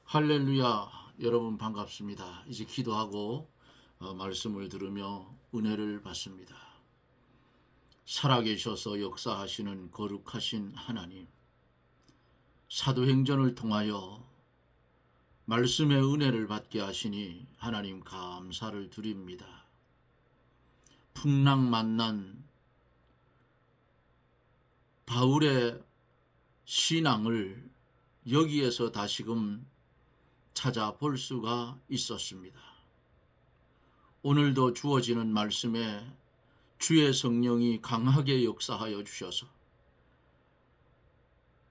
할렐루야. 여러분 반갑습니다. 이제 기도하고 말씀을 들으며 은혜를 받습니다. 살아계셔서 역사하시는 거룩하신 하나님, 사도행전을 통하여 말씀의 은혜를 받게 하시니 하나님 감사를 드립니다. 풍랑만난 바울의 신앙을 여기에서 다시금 찾아볼 수가 있었습니다. 오늘도 주어지는 말씀에 주의 성령이 강하게 역사하여 주셔서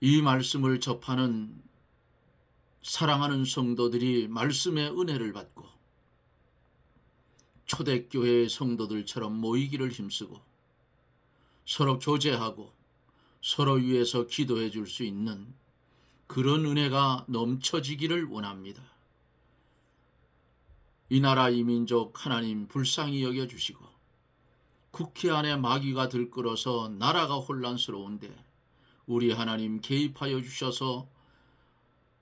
이 말씀을 접하는 사랑하는 성도들이 말씀의 은혜를 받고 초대교회의 성도들처럼 모이기를 힘쓰고 서로 교제하고 서로 위해서 기도해 줄 수 있는 그런 은혜가 넘쳐지기를 원합니다. 이 나라 이 민족 하나님 불쌍히 여겨주시고 국회 안에 마귀가 들끓어서 나라가 혼란스러운데 우리 하나님 개입하여 주셔서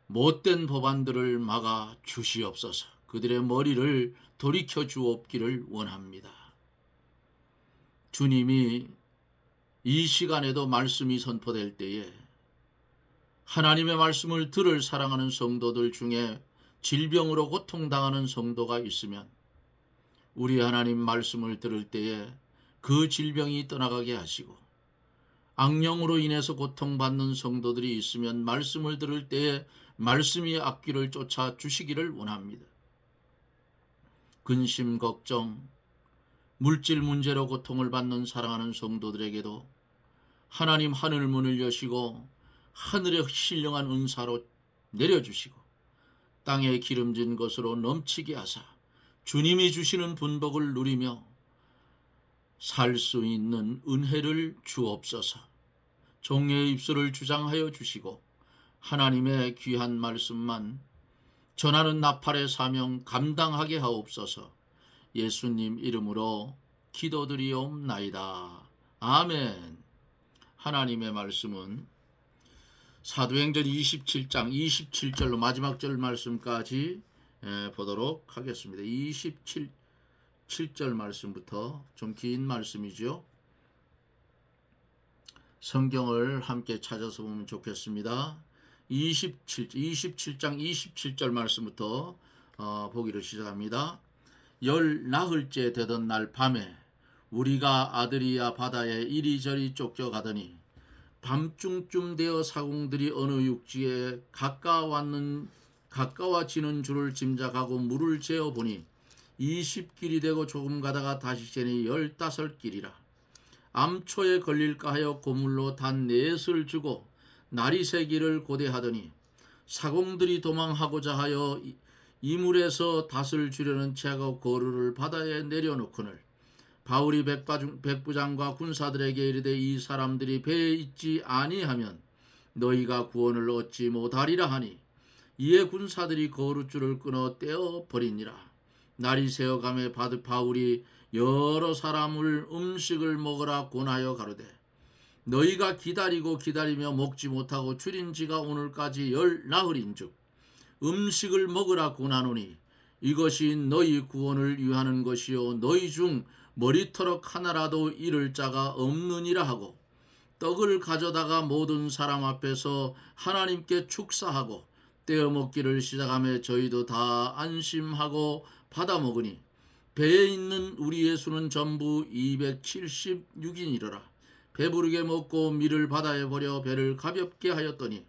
못된 법안들을 막아 주시옵소서. 그들의 머리를 돌이켜 주옵기를 원합니다. 주님이 이 시간에도 말씀이 선포될 때에 하나님의 말씀을 들을 사랑하는 성도들 중에 질병으로 고통당하는 성도가 있으면 우리 하나님 말씀을 들을 때에 그 질병이 떠나가게 하시고, 악령으로 인해서 고통받는 성도들이 있으면 말씀을 들을 때에 말씀이 앞길을 쫓아 주시기를 원합니다. 근심, 걱정, 물질 문제로 고통을 받는 사랑하는 성도들에게도 하나님 하늘 문을 여시고 하늘의 신령한 은사로 내려주시고 땅에 기름진 것으로 넘치게 하사 주님이 주시는 분복을 누리며 살 수 있는 은혜를 주옵소서. 종의 입술을 주장하여 주시고 하나님의 귀한 말씀만 전하는 나팔의 사명 감당하게 하옵소서. 예수님 이름으로 기도드리옵나이다. 아멘. 하나님의 말씀은 사도행전 27장 27절로 마지막 절 말씀까지 보도록 하겠습니다. 27절 말씀부터 좀 긴 말씀이죠. 성경을 함께 찾아서 보면 좋겠습니다. 27장 27절 말씀부터 보기를 시작합니다. 열 나흘째 되던 날 밤에 우리가 아드리아 바다에 이리저리 쫓겨가더니 밤중쯤 되어 사공들이 어느 육지에 가까워지는 줄을 짐작하고 물을 재어보니 20길이 되고 조금 가다가 다시 재니 15길이라. 암초에 걸릴까 하여 고물로 단 4을 주고 날이 새기를 고대하더니 사공들이 도망하고자 하여 이물에서 닷을 주려는 채하고 거루를 바다에 내려놓거늘 바울이 백부장과 군사들에게 이르되 이 사람들이 배에 있지 아니하면 너희가 구원을 얻지 못하리라 하니 이에 군사들이 거루줄을 끊어 떼어 버리니라. 날이 새어가매 바울이 여러 사람을 음식을 먹으라 권하여 가로되 너희가 기다리며 먹지 못하고 줄인 지가 오늘까지 10나흘인즉 음식을 먹으라 권하노니 이것이 너희 구원을 위하는 것이요 너희 중 머리털럭 하나라도 잃을 자가 없느니라 하고 떡을 가져다가 모든 사람 앞에서 하나님께 축사하고 떼어 먹기를 시작하며 저희도 다 안심하고 받아 먹으니 배에 있는 우리의 수는 전부 276인이로라. 배부르게 먹고 밀을 바다에 버려 배를 가볍게 하였더니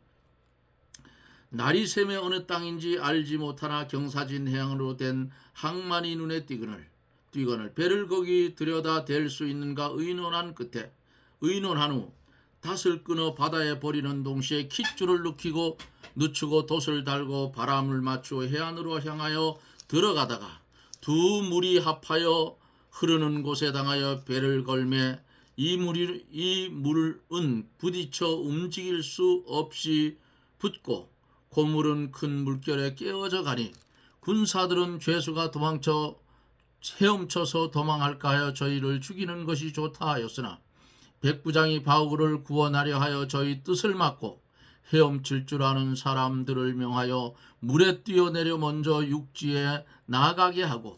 날이 새매 어느 땅인지 알지 못하나 경사진 해양으로 된 항만이 눈에 띄거늘 배를 거기 들여다 댈 수 있는가 의논한 후 닷을 끊어 바다에 버리는 동시에 킷줄을 늦추고 돛을 달고 바람을 맞추어 해안으로 향하여 들어가다가 두 물이 합하여 흐르는 곳에 당하여 배를 걸매 이 물은 부딪혀 움직일 수 없이 붙고 고물은 큰 물결에 깨어져 가니 군사들은 죄수가 헤엄쳐서 도망할까 하여 저희를 죽이는 것이 좋다 하였으나 백부장이 바울을 구원하려 하여 저희 뜻을 막고 헤엄칠 줄 아는 사람들을 명하여 물에 뛰어내려 먼저 육지에 나가게 하고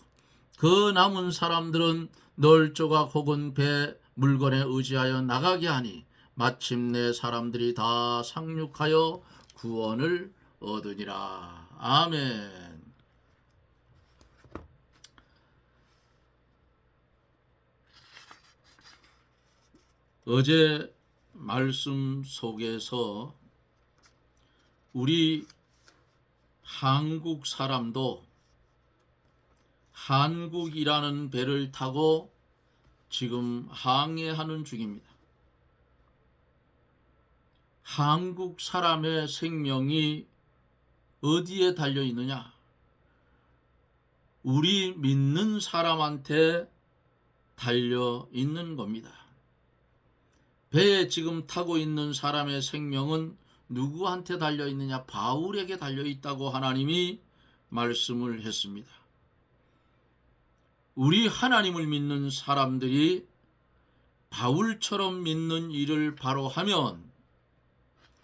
그 남은 사람들은 널조각 혹은 배 물건에 의지하여 나가게 하니 마침내 사람들이 다 상륙하여 구원을 얻으니라. 아멘. 어제 말씀 속에서 우리 한국 사람도 한국이라는 배를 타고 지금 항해하는 중입니다. 한국 사람의 생명이 어디에 달려 있느냐? 우리 믿는 사람한테 달려 있는 겁니다. 배에 지금 타고 있는 사람의 생명은 누구한테 달려 있느냐? 바울에게 달려 있다고 하나님이 말씀을 했습니다. 우리 하나님을 믿는 사람들이 바울처럼 믿는 일을 바로 하면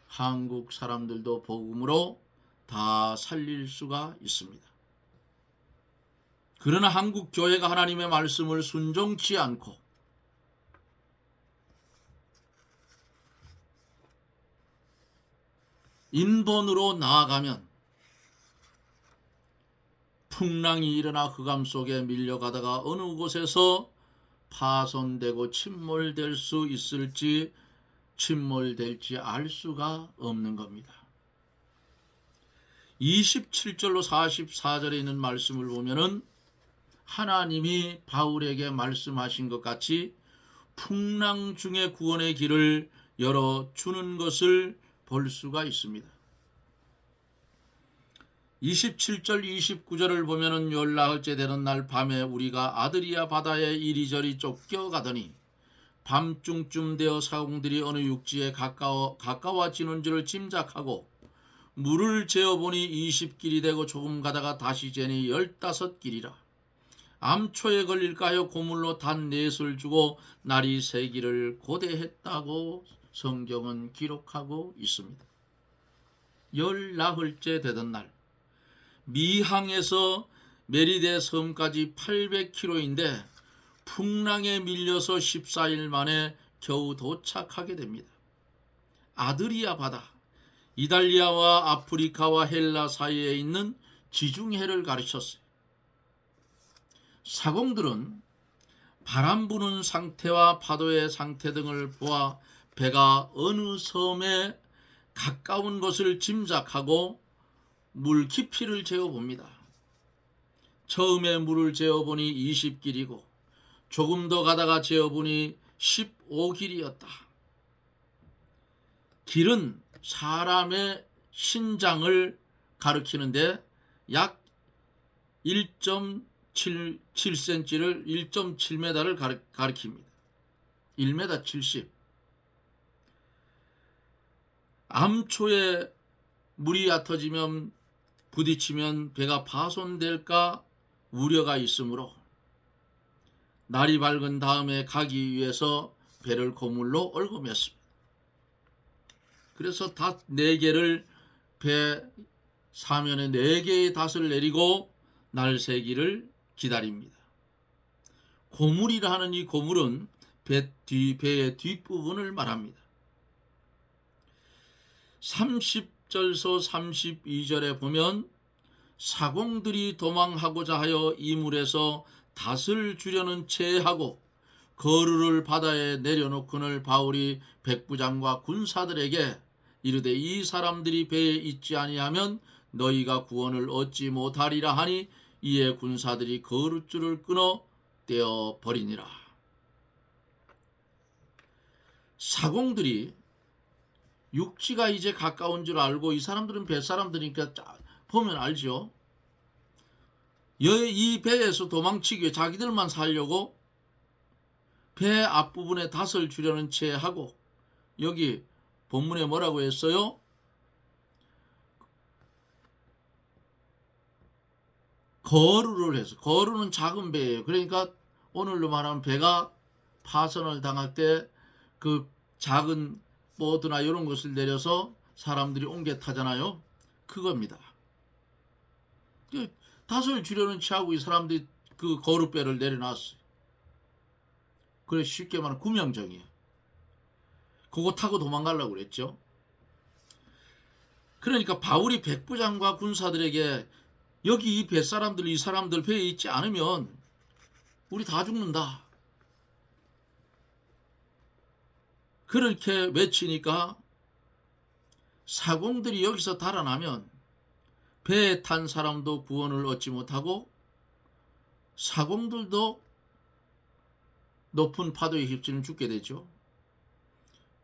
한국 사람들도 복음으로 다 살릴 수가 있습니다. 그러나 한국 교회가 하나님의 말씀을 순종치 않고 인본으로 나아가면 풍랑이 일어나 흑암 속에 밀려가다가 어느 곳에서 파손되고 침몰될 수 있을지 침몰될지 알 수가 없는 겁니다. 27절로 44절에 있는 말씀을 보면은 하나님이 바울에게 말씀하신 것 같이 풍랑 중에 구원의 길을 열어주는 것을 볼 수가 있습니다. 27절 29절을 보면은 열나흘째 되는 날 밤에 우리가 아드리아 바다에 이리저리 쫓겨가더니 밤중쯤 되어 사공들이 어느 육지에 가까워지는 줄을 짐작하고 물을 재어보니 20길이 되고 조금 가다가 다시 재니 15길이라. 암초에 걸릴까 하여 고물로 단 넷을 주고 날이 새기를 고대했다고 성경은 기록하고 있습니다. 열나흘째 되던 날 미항에서 메리데 섬까지 800km인데 풍랑에 밀려서 14일 만에 겨우 도착하게 됩니다. 아드리아 바다, 이탈리아와 아프리카와 헬라 사이에 있는 지중해를 가르쳤어요. 사공들은 바람 부는 상태와 파도의 상태 등을 보아 배가 어느 섬에 가까운 것을 짐작하고 물 깊이를 재어봅니다. 처음에 물을 재어보니 20길이고 조금 더 가다가 재어보니 15길이었다. 길은 사람의 신장을 가리키는데 약 1.7cm를 1.7m를 가리킵니다. 1m 70. 암초에 물이 얕아지면 부딪히면 배가 파손될까 우려가 있으므로 날이 밝은 다음에 가기 위해서 배를 고물로 얽어맸습니다. 그래서 닷 4개를 배 사면에 4개의 닷을 내리고 날 새기를 기다립니다. 고물이라 하는 이 고물은 배의 뒷부분을 말합니다. 30절서 32절에 보면 사공들이 도망하고자 하여 이물에서 닷을 주려는 체하고 거루를 바다에 내려놓고는 바울이 백부장과 군사들에게 이르되 이 사람들이 배에 있지 아니하면 너희가 구원을 얻지 못하리라 하니 이에 군사들이 거룻줄을 끊어 떼어 버리니라. 사공들이 육지가 이제 가까운 줄 알고 이 사람들은 뱃사람들이니까 보면 알죠. 이 배에서 도망치기 위해 자기들만 살려고 배 앞부분에 닷을 주려는 채 하고 여기 본문에 뭐라고 했어요? 거루를 해서 거루는 작은 배예요. 그러니까 오늘로 말하면 배가 파손을 당할 때 그 작은 보트나 이런 것을 내려서 사람들이 옮겨 타잖아요. 그겁니다. 닷을 주려는 차하고 이 사람들이 그 거룻배를 내려놨어요. 그래 쉽게 말하면 구명정이에요. 그거 타고 도망가려고 그랬죠. 그러니까 바울이 백부장과 군사들에게 여기 이 뱃사람들 이 사람들 배에 있지 않으면 우리 다 죽는다. 그렇게 외치니까 사공들이 여기서 달아나면 배에 탄 사람도 구원을 얻지 못하고 사공들도 높은 파도에 휩쓸려 죽게 되죠.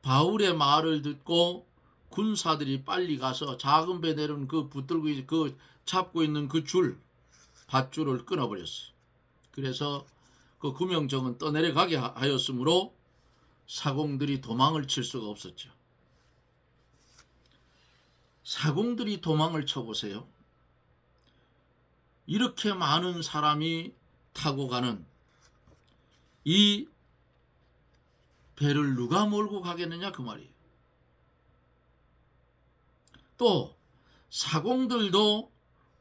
바울의 말을 듣고 군사들이 빨리 가서 작은 배 내려온 그 붙들고 그 잡고 있는 그 줄, 밧줄을 끊어버렸어요. 그래서 그 구명정은 떠내려가게 하였으므로 사공들이 도망을 칠 수가 없었죠. 사공들이 도망을 쳐보세요. 이렇게 많은 사람이 타고 가는 이 배를 누가 몰고 가겠느냐 그 말이에요. 또 사공들도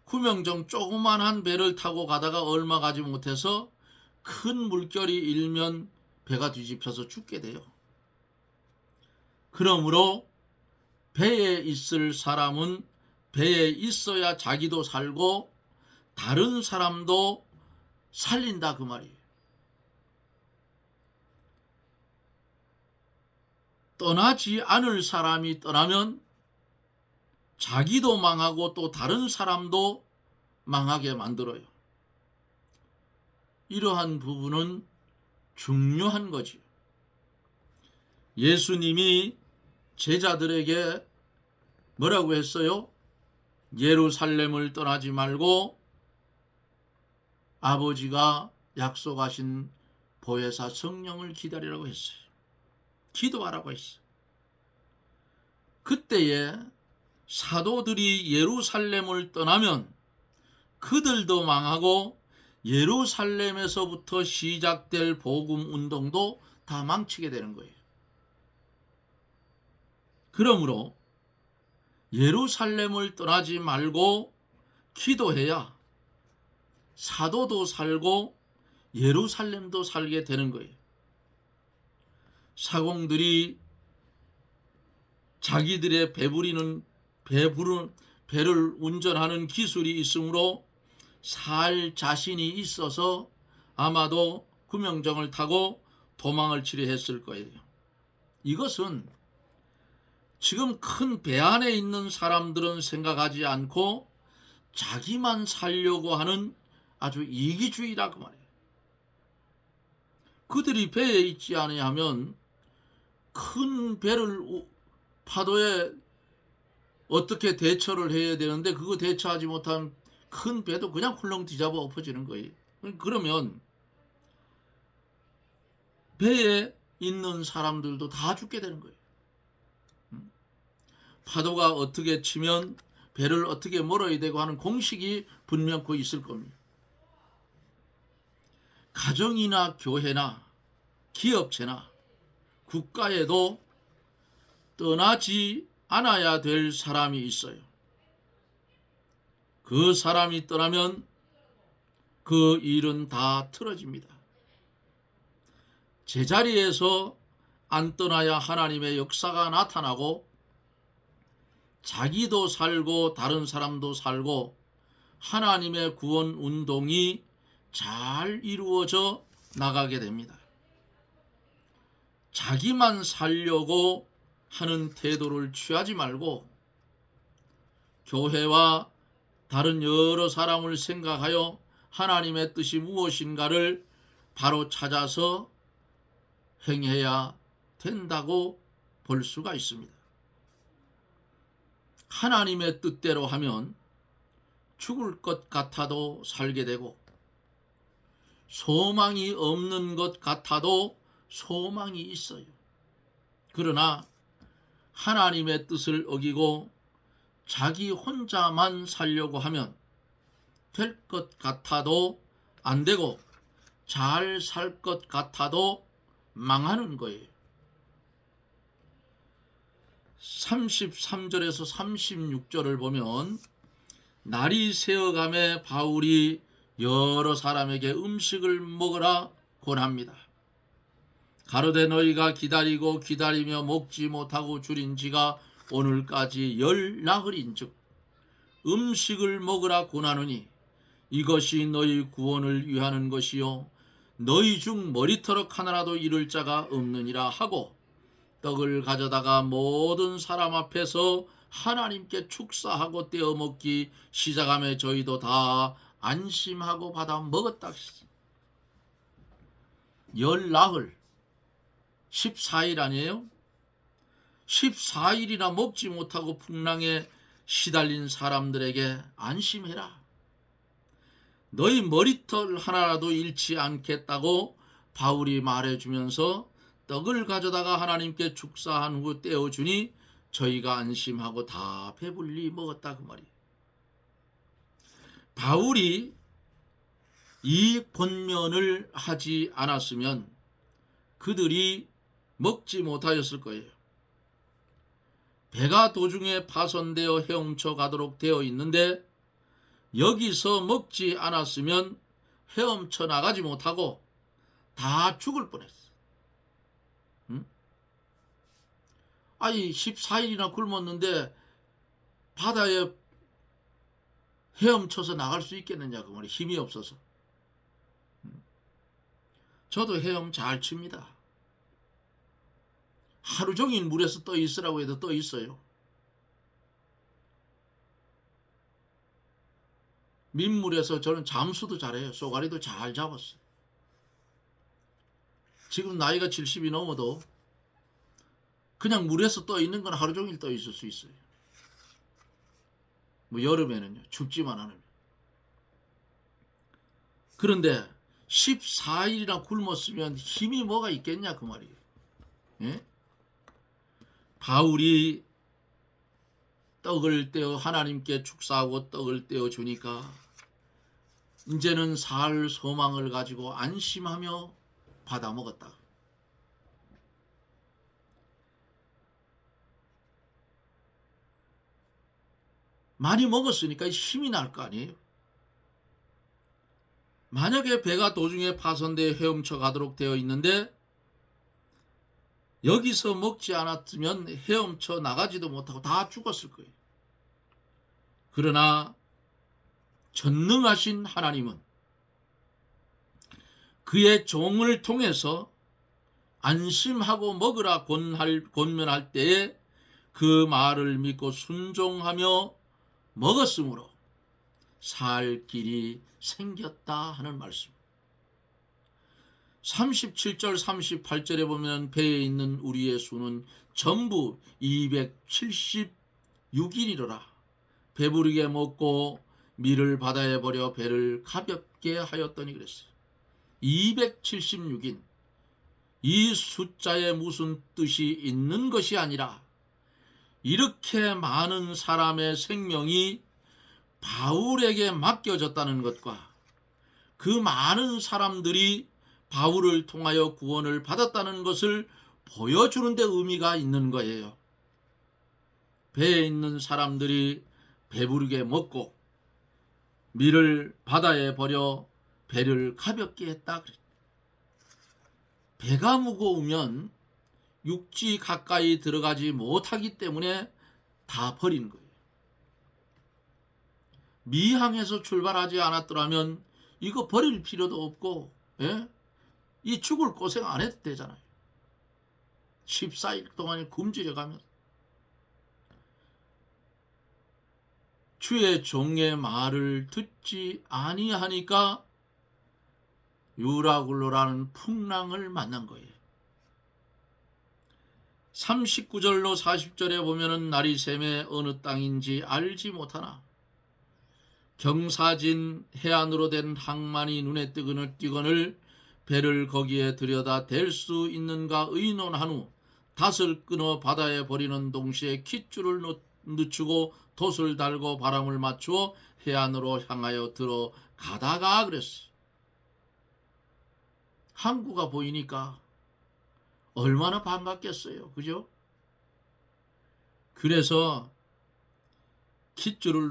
구명정 조그만한 배를 타고 가다가 얼마 가지 못해서 큰 물결이 일면 배가 뒤집혀서 죽게 돼요. 그러므로 배에 있을 사람은 배에 있어야 자기도 살고 다른 사람도 살린다 그 말이에요. 떠나지 않을 사람이 떠나면 자기도 망하고 또 다른 사람도 망하게 만들어요. 이러한 부분은 중요한 거지. 예수님이 제자들에게 뭐라고 했어요? 예루살렘을 떠나지 말고 아버지가 약속하신 보혜사 성령을 기다리라고 했어요. 기도하라고 했어요. 그때에 사도들이 예루살렘을 떠나면 그들도 망하고 예루살렘에서부터 시작될 복음 운동도 다 망치게 되는 거예요. 그러므로 예루살렘을 떠나지 말고 기도해야 사도도 살고 예루살렘도 살게 되는 거예요. 사공들이 자기들의 배를 운전하는 기술이 있으므로 살 자신이 있어서 아마도 구명정을 타고 도망을 치려 했을 거예요. 이것은 지금 큰 배 안에 있는 사람들은 생각하지 않고 자기만 살려고 하는 아주 이기주의라 그 말이에요. 그들이 배에 있지 아니하면 큰 배를 파도에 어떻게 대처를 해야 되는데 그거 대처하지 못한 큰 배도 그냥 훌렁 뒤잡아 엎어지는 거예요. 그러면 배에 있는 사람들도 다 죽게 되는 거예요. 파도가 어떻게 치면 배를 어떻게 몰아야 되고 하는 공식이 분명히 있을 겁니다. 가정이나 교회나 기업체나 국가에도 떠나지 않아야 될 사람이 있어요. 그 사람이 떠나면 그 일은 다 틀어집니다. 제자리에서 안 떠나야 하나님의 역사가 나타나고 자기도 살고 다른 사람도 살고 하나님의 구원 운동이 잘 이루어져 나가게 됩니다. 자기만 살려고 하는 태도를 취하지 말고 교회와 다른 여러 사람을 생각하여 하나님의 뜻이 무엇인가를 바로 찾아서 행해야 된다고 볼 수가 있습니다. 하나님의 뜻대로 하면 죽을 것 같아도 살게 되고 소망이 없는 것 같아도 소망이 있어요. 그러나 하나님의 뜻을 어기고 자기 혼자만 살려고 하면 될 것 같아도 안 되고 잘 살 것 같아도 망하는 거예요. 33절에서 36절을 보면 날이 새어감에 바울이 여러 사람에게 음식을 먹으라 권합니다. 가로되 너희가 기다리고 기다리며 먹지 못하고 줄인 지가 오늘까지 열 나흘인즉 음식을 먹으라 권하느니 이것이 너희 구원을 위하는 것이요 너희 중 머리털럭 하나라도 잃을 자가 없느니라 하고 떡을 가져다가 모든 사람 앞에서 하나님께 축사하고 떼어 먹기 시작하며 저희도 다 안심하고 받아 먹었다. 열 나흘 14일 아니에요? 14일이나 먹지 못하고 풍랑에 시달린 사람들에게 안심해라. 너희 머리털 하나라도 잃지 않겠다고 바울이 말해주면서 떡을 가져다가 하나님께 축사한 후 떼어주니 저희가 안심하고 다 배불리 먹었다 그 말이에요. 바울이 이 권면을 하지 않았으면 그들이 먹지 못하였을 거예요. 배가 도중에 파손되어 헤엄쳐 가도록 되어 있는데 여기서 먹지 않았으면 헤엄쳐 나가지 못하고 다 죽을 뻔했어. 응? 아니 14일이나 굶었는데 바다에 헤엄쳐서 나갈 수 있겠느냐 그 말이 힘이 없어서. 저도 헤엄 잘 칩니다. 하루 종일 물에서 떠 있으라고 해도 떠 있어요. 민물에서 저는 잠수도 잘해요. 쏘가리도 잘 잡았어요. 지금 나이가 70이 넘어도 그냥 물에서 떠 있는 건 하루 종일 떠 있을 수 있어요. 뭐 여름에는요. 춥지만 않으면. 그런데 14일이나 굶었으면 힘이 뭐가 있겠냐 그 말이에요. 예? 바울이 떡을 떼어 하나님께 축사하고 떡을 떼어 주니까 이제는 살 소망을 가지고 안심하며 받아 먹었다. 많이 먹었으니까 힘이 날 거 아니에요. 만약에 배가 도중에 파손되어 헤엄쳐 가도록 되어 있는데 여기서 먹지 않았으면 헤엄쳐 나가지도 못하고 다 죽었을 거예요. 그러나 전능하신 하나님은 그의 종을 통해서 안심하고 먹으라 권면할 때에 그 말을 믿고 순종하며 먹었으므로 살 길이 생겼다 하는 말씀. 37절 38절에 보면 배에 있는 우리의 수는 전부 276인이로라. 배부르게 먹고 밀을 바다에 버려 배를 가볍게 하였더니 그랬어요. 276인. 이 숫자에 무슨 뜻이 있는 것이 아니라 이렇게 많은 사람의 생명이 바울에게 맡겨졌다는 것과 그 많은 사람들이 바울을 통하여 구원을 받았다는 것을 보여주는 데 의미가 있는 거예요. 배에 있는 사람들이 배부르게 먹고 밀을 바다에 버려 배를 가볍게 했다. 배가 무거우면 육지 가까이 들어가지 못하기 때문에 다 버리는 거예요. 미항에서 출발하지 않았더라면 이거 버릴 필요도 없고, 예? 이 죽을 고생 안 해도 되잖아요. 14일 동안 굶주려 가면서. 주의 종의 말을 듣지 아니하니까 유라굴로라는 풍랑을 만난 거예요. 39절로 40절에 보면은 날이 샘에 어느 땅인지 알지 못하나 경사진 해안으로 된 항만이 눈에 띄거늘 배를 거기에 들여다 댈 수 있는가 의논한 후 닷을 끊어 바다에 버리는 동시에 깃줄을 늦추고 돛을 달고 바람을 맞추어 해안으로 향하여 들어가다가 그랬어요. 항구가 보이니까 얼마나 반갑겠어요. 그죠? 그래서 깃줄을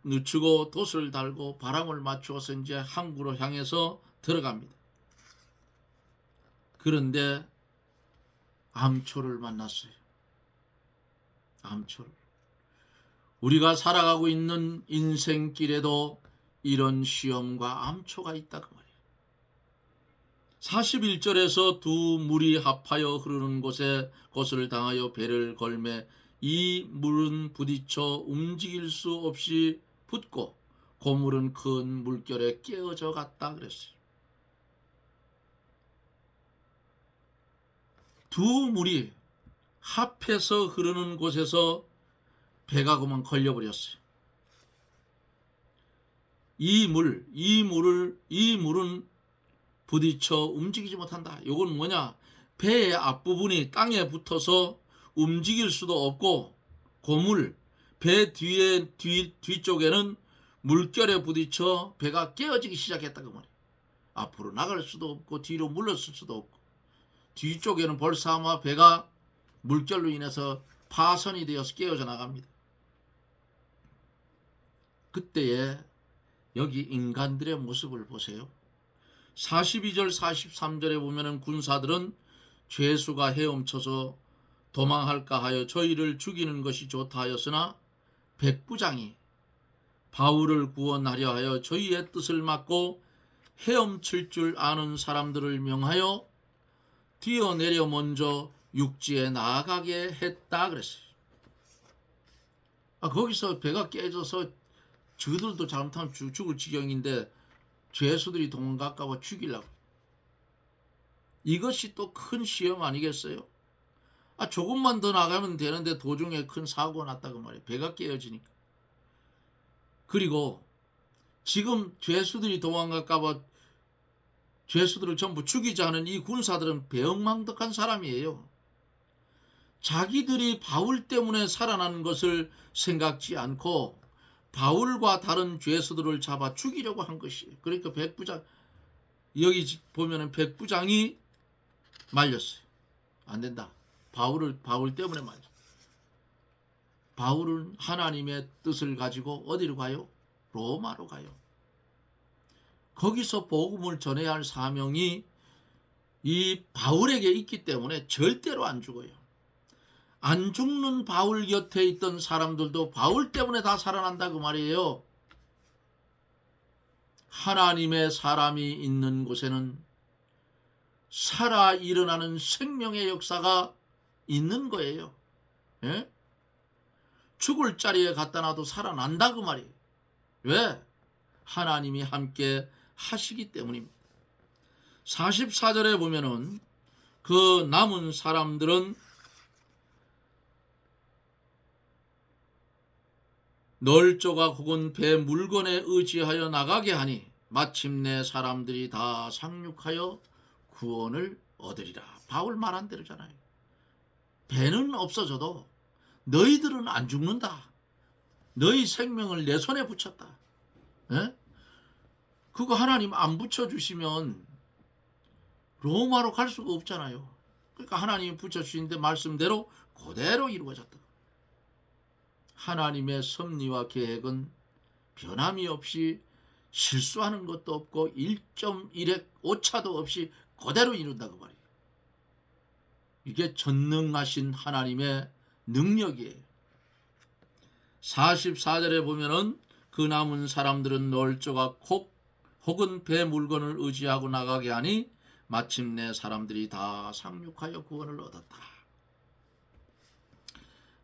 늦추고 돛을 달고 바람을 맞추어서 이제 항구로 향해서 들어갑니다. 그런데 암초를 만났어요. 암초를. 우리가 살아가고 있는 인생길에도 이런 시험과 암초가 있다고 말이에요. 41절에서 두 물이 합하여 흐르는 곳을 당하여 배를 걸매 이 물은 부딪혀 움직일 수 없이 붙고 고물은 큰 물결에 깨어져 갔다 그랬어요. 두 물이 합해서 흐르는 곳에서 배가 그만 걸려버렸어요. 이 물은 부딪혀 움직이지 못한다. 이건 뭐냐? 배의 앞부분이 땅에 붙어서 움직일 수도 없고 고물, 배 뒤쪽에는 물결에 부딪혀 배가 깨어지기 시작했다고 말이에요. 앞으로 나갈 수도 없고 뒤로 물러설 수도 없고 뒤쪽에는 벌써 아마 배가 물결로 인해서 파손이 되어서 깨어져 나갑니다. 그때에 여기 인간들의 모습을 보세요. 42절 43절에 보면은 군사들은 죄수가 헤엄쳐서 도망할까 하여 저희를 죽이는 것이 좋다 하였으나 백부장이 바울을 구원하려 하여 저희의 뜻을 막고 헤엄칠 줄 아는 사람들을 명하여 뛰어내려 먼저 육지에 나아가게 했다 그랬어요. 거기서 배가 깨져서 저들도 잘못하면 죽을 지경인데 죄수들이 도망갈까 봐 죽이려고. 이것이 또 큰 시험 아니겠어요? 조금만 더 나가면 되는데 도중에 큰 사고가 났다고 말이에요. 배가 깨어지니까. 그리고 지금 죄수들이 도망갈까 봐 죄수들을 전부 죽이지 않은 이 군사들은 배엉망덕한 사람이에요. 자기들이 바울 때문에 살아난 것을 생각지 않고 바울과 다른 죄수들을 잡아 죽이려고 한 것이에요. 그러니까 백부장, 여기 보면은 백부장이 말렸어요. 안 된다. 바울 때문에 말렸어요. 바울은 하나님의 뜻을 가지고 어디로 가요? 로마로 가요. 거기서 복음을 전해야 할 사명이 이 바울에게 있기 때문에 절대로 안 죽어요. 안 죽는 바울 곁에 있던 사람들도 바울 때문에 다 살아난다고 말이에요. 하나님의 사람이 있는 곳에는 살아 일어나는 생명의 역사가 있는 거예요. 예? 죽을 자리에 갖다 놔도 살아난다고 말이에요. 왜? 하나님이 함께 하시기 때문입니다. 44절에 보면은 그 남은 사람들은 널조각 혹은 배 물건에 의지하여 나가게 하니 마침내 사람들이 다 상륙하여 구원을 얻으리라. 바울 말한 대로잖아요. 배는 없어져도 너희들은 안 죽는다. 너희 생명을 내 손에 붙였다. 에? 그거 하나님 안 붙여주시면 로마로 갈 수가 없잖아요. 그러니까 하나님이 붙여주시는데 말씀대로 그대로 이루어졌다. 하나님의 섭리와 계획은 변함이 없이 실수하는 것도 없고 1.1의 오차도 없이 그대로 이룬다고 말이에요. 이게 전능하신 하나님의 능력이에요. 44절에 보면은 그 남은 사람들은 널조각 혹은 배 물건을 의지하고 나가게 하니 마침내 사람들이 다 상륙하여 구원을 얻었다.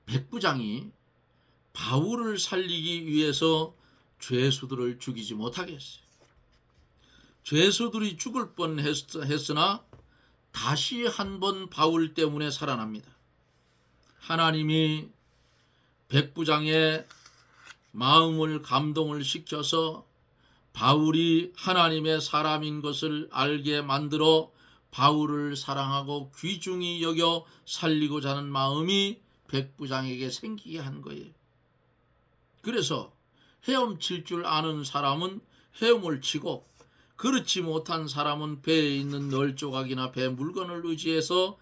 백부장이 바울을 살리기 위해서 죄수들을 죽이지 못하게 했어요. 죄수들이 죽을 뻔했으나 다시 한번 바울 때문에 살아납니다. 하나님이 백부장의 마음을 감동을 시켜서 바울이 하나님의 사람인 것을 알게 만들어 바울을 사랑하고 귀중히 여겨 살리고자 하는 마음이 백부장에게 생기게 한 거예요. 그래서 헤엄칠 줄 아는 사람은 헤엄을 치고 그렇지 못한 사람은 배에 있는 널조각이나 배 물건을 의지해서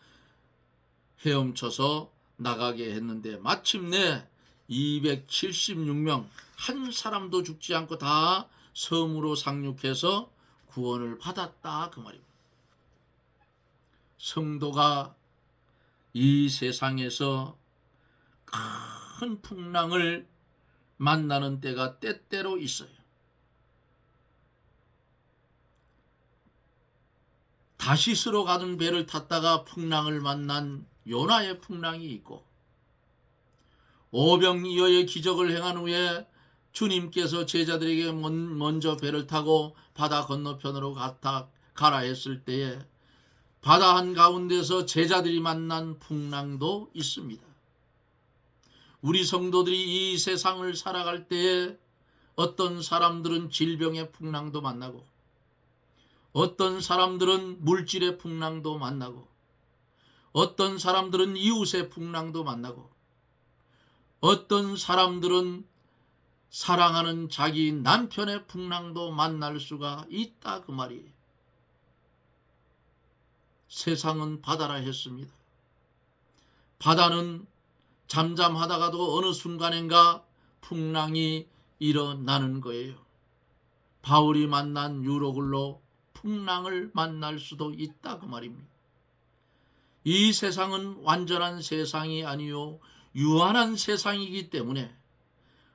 헤엄쳐서 나가게 했는데 마침내 276명 한 사람도 죽지 않고 다 섬으로 상륙해서 구원을 받았다 그 말입니다. 성도가 이 세상에서 큰 풍랑을 만나는 때가 때때로 있어요. 다시스로 가던 배를 탔다가 풍랑을 만난 요나의 풍랑이 있고, 오병이어의 기적을 행한 후에 주님께서 제자들에게 먼저 배를 타고 바다 건너편으로 가라 했을 때에 바다 한가운데서 제자들이 만난 풍랑도 있습니다. 우리 성도들이 이 세상을 살아갈 때에 어떤 사람들은 질병의 풍랑도 만나고, 어떤 사람들은 물질의 풍랑도 만나고, 어떤 사람들은 이웃의 풍랑도 만나고, 어떤 사람들은 사랑하는 자기 남편의 풍랑도 만날 수가 있다 그 말이에요. 세상은 바다라 했습니다. 바다는 잠잠하다가도 어느 순간인가 풍랑이 일어나는 거예요. 바울이 만난 유로글로 풍랑을 만날 수도 있다 그 말입니다. 이 세상은 완전한 세상이 아니요 유한한 세상이기 때문에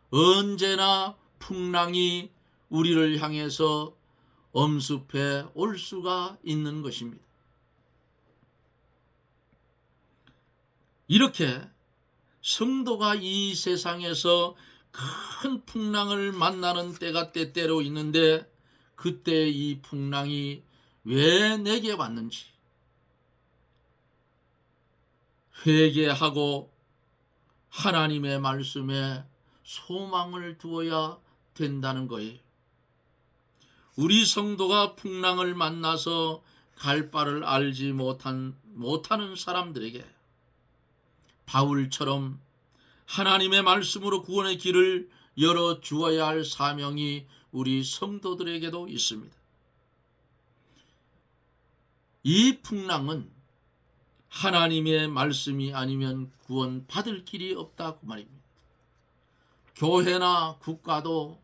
언제나 풍랑이 우리를 향해서 엄습해 올 수가 있는 것입니다. 이렇게 성도가 이 세상에서 큰 풍랑을 만나는 때가 때때로 있는데, 그때 이 풍랑이 왜 내게 왔는지 회개하고 하나님의 말씀에 소망을 두어야 된다는 거예요. 우리 성도가 풍랑을 만나서 갈 바를 알지 못하는 사람들에게 바울처럼 하나님의 말씀으로 구원의 길을 열어 주어야 할 사명이 우리 성도들에게도 있습니다. 이 풍랑은 하나님의 말씀이 아니면 구원 받을 길이 없다고 말입니다. 교회나 국가도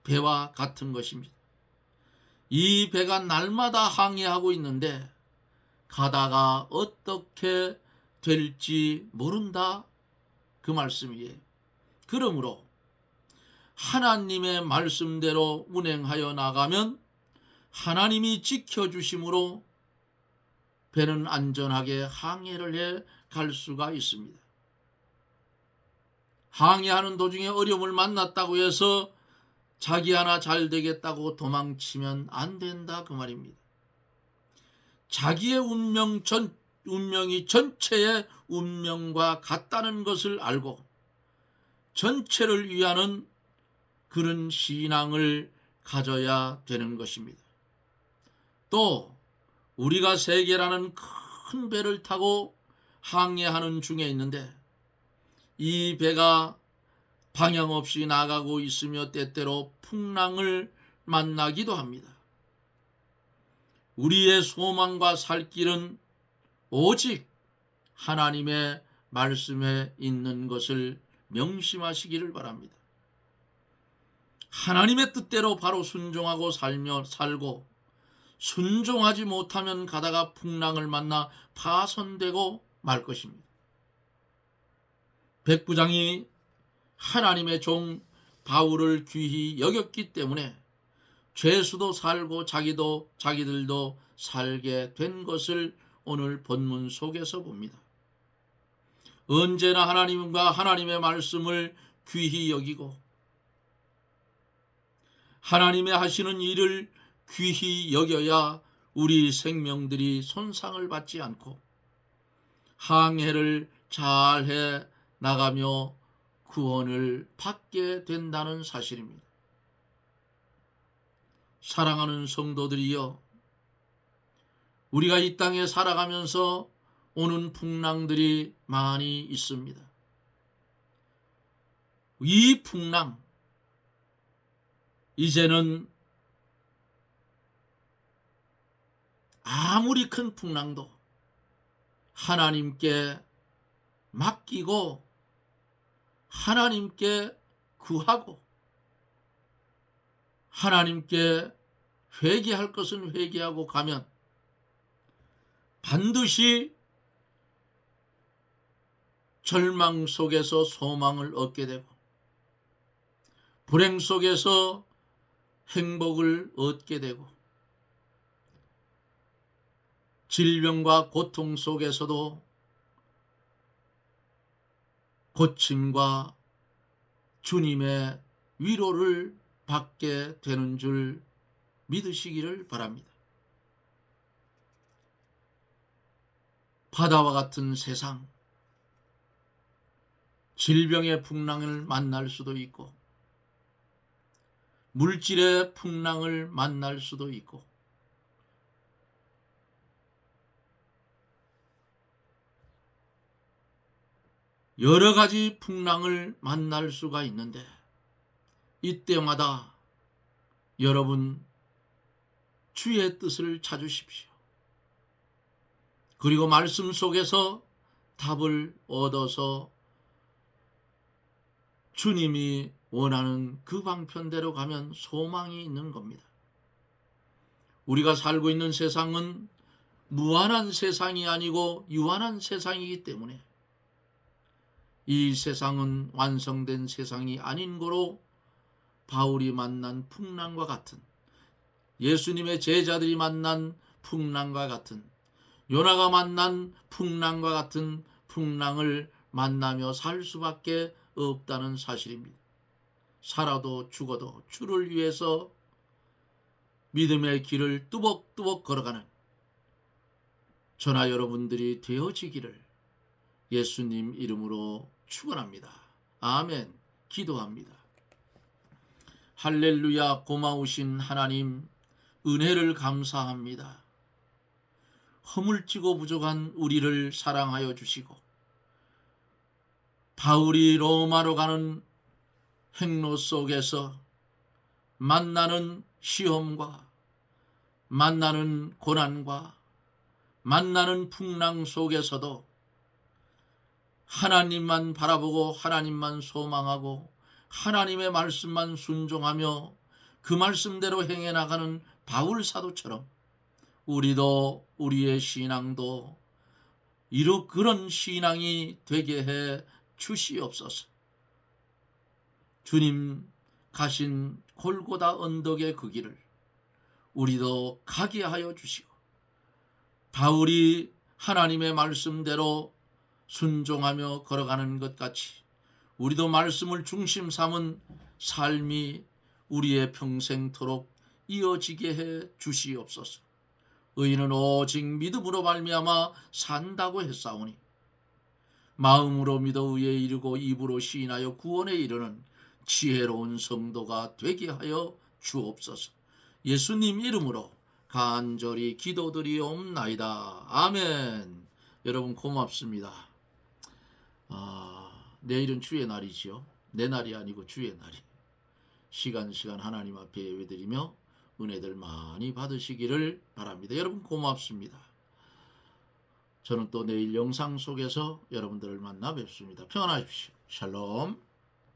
배와 같은 것입니다. 이 배가 날마다 항해하고 있는데 가다가 어떻게 될지 모른다 그 말씀이에요. 그러므로 하나님의 말씀대로 운행하여 나가면 하나님이 지켜주심으로 배는 안전하게 항해를 해 갈 수가 있습니다. 항해하는 도중에 어려움을 만났다고 해서 자기 하나 잘 되겠다고 도망치면 안 된다 그 말입니다. 자기의 운명이 전체의 운명과 같다는 것을 알고 전체를 위하는 그런 신앙을 가져야 되는 것입니다. 또 우리가 세계라는 큰 배를 타고 항해하는 중에 있는데 이 배가 방향 없이 나가고 있으며 때때로 풍랑을 만나기도 합니다. 우리의 소망과 살 길은 오직 하나님의 말씀에 있는 것을 명심하시기를 바랍니다. 하나님의 뜻대로 바로 순종하고 살고 순종하지 못하면 가다가 풍랑을 만나 파손되고 말 것입니다. 백부장이 하나님의 종 바울을 귀히 여겼기 때문에 죄수도 살고 자기들도 살게 된 것을 오늘 본문 속에서 봅니다. 언제나 하나님과 하나님의 말씀을 귀히 여기고 하나님의 하시는 일을 귀히 여겨야 우리 생명들이 손상을 받지 않고 항해를 잘해 나가며 구원을 받게 된다는 사실입니다. 사랑하는 성도들이여, 우리가 이 땅에 살아가면서 오는 풍랑들이 많이 있습니다. 이 풍랑, 이제는 아무리 큰 풍랑도 하나님께 맡기고 하나님께 구하고 하나님께 회개할 것은 회개하고 가면 반드시 절망 속에서 소망을 얻게 되고 불행 속에서 행복을 얻게 되고 질병과 고통 속에서도 고침과 주님의 위로를 받게 되는 줄 믿으시기를 바랍니다. 바다와 같은 세상, 질병의 풍랑을 만날 수도 있고 물질의 풍랑을 만날 수도 있고 여러 가지 풍랑을 만날 수가 있는데 이때마다 여러분 주의 뜻을 찾으십시오. 그리고 말씀 속에서 답을 얻어서 주님이 원하는 그 방편대로 가면 소망이 있는 겁니다. 우리가 살고 있는 세상은 무한한 세상이 아니고 유한한 세상이기 때문에 이 세상은 완성된 세상이 아닌 거로 바울이 만난 풍랑과 같은, 예수님의 제자들이 만난 풍랑과 같은, 요나가 만난 풍랑과 같은 풍랑을 만나며 살 수밖에 없다는 사실입니다. 살아도 죽어도 주를 위해서 믿음의 길을 뚜벅뚜벅 걸어가는 저나 여러분들이 되어지기를 예수님 이름으로 축원합니다. 아멘. 기도합니다. 할렐루야. 고마우신 하나님, 은혜를 감사합니다. 허물지고 부족한 우리를 사랑하여 주시고 바울이 로마로 가는 행로 속에서 만나는 시험과 만나는 고난과 만나는 풍랑 속에서도 하나님만 바라보고 하나님만 소망하고 하나님의 말씀만 순종하며 그 말씀대로 행해 나가는 바울 사도처럼 우리도 우리의 신앙도 그런 신앙이 되게 해 주시옵소서. 주님 가신 골고다 언덕의 그 길을 우리도 가게 하여 주시고 바울이 하나님의 말씀대로 순종하며 걸어가는 것 같이 우리도 말씀을 중심 삼은 삶이 우리의 평생토록 이어지게 해 주시옵소서. 의인은 오직 믿음으로 말미암아 산다고 했사오니 마음으로 믿어 의에 이르고 입으로 시인하여 구원에 이르는 지혜로운 성도가 되게 하여 주옵소서. 예수님 이름으로 간절히 기도드리옵나이다. 아멘. 여러분 고맙습니다. 내일은 주의 날이지요. 내 날이 아니고 주의 날이. 시간 하나님 앞에 예배드리며 은혜들 많이 받으시기를 바랍니다. 여러분 고맙습니다. 저는 또 내일 영상 속에서 여러분들을 만나 뵙습니다. 평안하십시오. 샬롬.